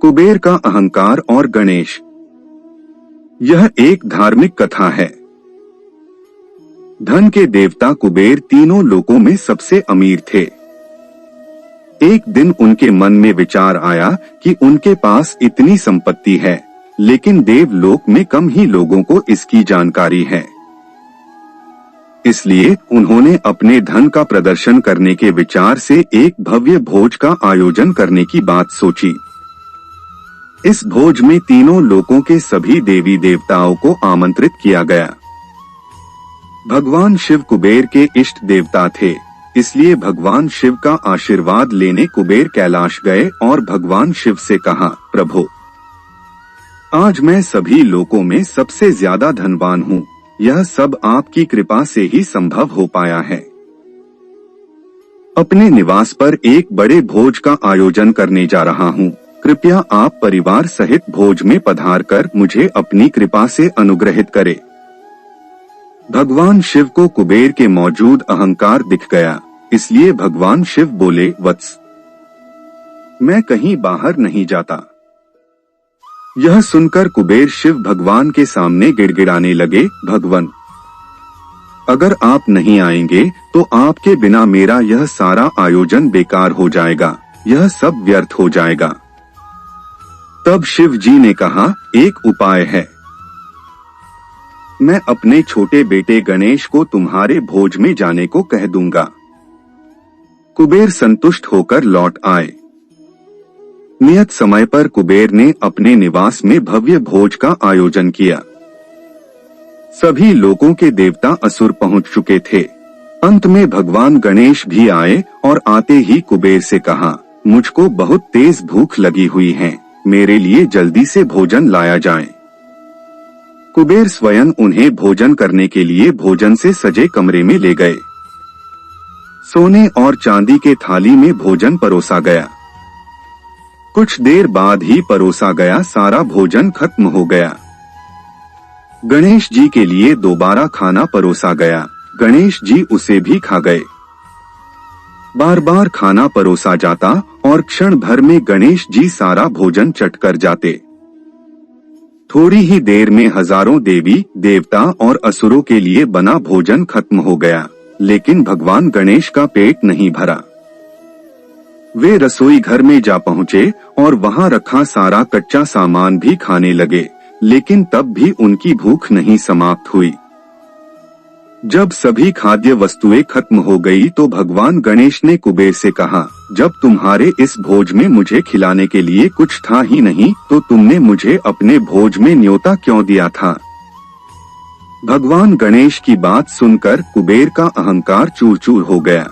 कुबेर का अहंकार और गणेश। यह एक धार्मिक कथा है। धन के देवता कुबेर तीनों लोकों में सबसे अमीर थे। एक दिन उनके मन में विचार आया कि उनके पास इतनी संपत्ति है, लेकिन देवलोक में कम ही लोगों को इसकी जानकारी है। इसलिए उन्होंने अपने धन का प्रदर्शन करने के विचार से एक भव्य भोज का आयोजन करने की बात सोची। इस भोज में तीनों लोकों के सभी देवी देवताओं को आमंत्रित किया गया। भगवान शिव कुबेर के इष्ट देवता थे, इसलिए भगवान शिव का आशीर्वाद लेने कुबेर कैलाश गए और भगवान शिव से कहा, प्रभु, आज मैं सभी लोकों में सबसे ज्यादा धनवान हूँ। यह सब आपकी कृपा से ही संभव हो पाया है। अपने निवास पर एक बड़े भोज का आयोजन करने जा रहा हूँ। कृपया आप परिवार सहित भोज में पधार कर मुझे अपनी कृपा से अनुग्रहित करें। भगवान शिव को कुबेर के मौजूद अहंकार दिख गया, इसलिए भगवान शिव बोले, वत्स, मैं कहीं बाहर नहीं जाता। यह सुनकर कुबेर शिव भगवान के सामने गिड़गिड़ाने लगे, भगवान, अगर आप नहीं आएंगे तो आपके बिना मेरा यह सारा आयोजन बेकार हो जाएगा, यह सब व्यर्थ हो जाएगा। तब शिव जी ने कहा, एक उपाय है। मैं अपने छोटे बेटे गणेश को तुम्हारे भोज में जाने को कह दूंगा। कुबेर संतुष्ट होकर लौट आए। नियत समय पर कुबेर ने अपने निवास में भव्य भोज का आयोजन किया। सभी लोगों के देवता असुर पहुंच चुके थे। अंत में भगवान गणेश भी आए और आते ही कुबेर से कहा, मुझको बहुत तेज भूख लगी हुई है, मेरे लिए जल्दी से भोजन लाया जाए। कुबेर स्वयं उन्हें भोजन करने के लिए भोजन से सजे कमरे में ले गए। सोने और चांदी के थाली में भोजन परोसा गया। कुछ देर बाद ही परोसा गया सारा भोजन खत्म हो गया। गणेश जी के लिए दोबारा खाना परोसा गया। गणेश जी उसे भी खा गए। बार बार खाना परोसा जाता और क्षण भर में गणेश जी सारा भोजन चट कर जाते। थोड़ी ही देर में हजारों देवी देवता और असुरों के लिए बना भोजन खत्म हो गया, लेकिन भगवान गणेश का पेट नहीं भरा। वे रसोई घर में जा पहुँचे और वहां रखा सारा कच्चा सामान भी खाने लगे, लेकिन तब भी उनकी भूख नहीं समाप्त हुई। जब सभी खाद्य वस्तुएं खत्म हो गई तो भगवान गणेश ने कुबेर से कहा, जब तुम्हारे इस भोज में मुझे खिलाने के लिए कुछ था ही नहीं तो तुमने मुझे अपने भोज में न्योता क्यों दिया था? भगवान गणेश की बात सुनकर कुबेर का अहंकार चूर चूर हो गया।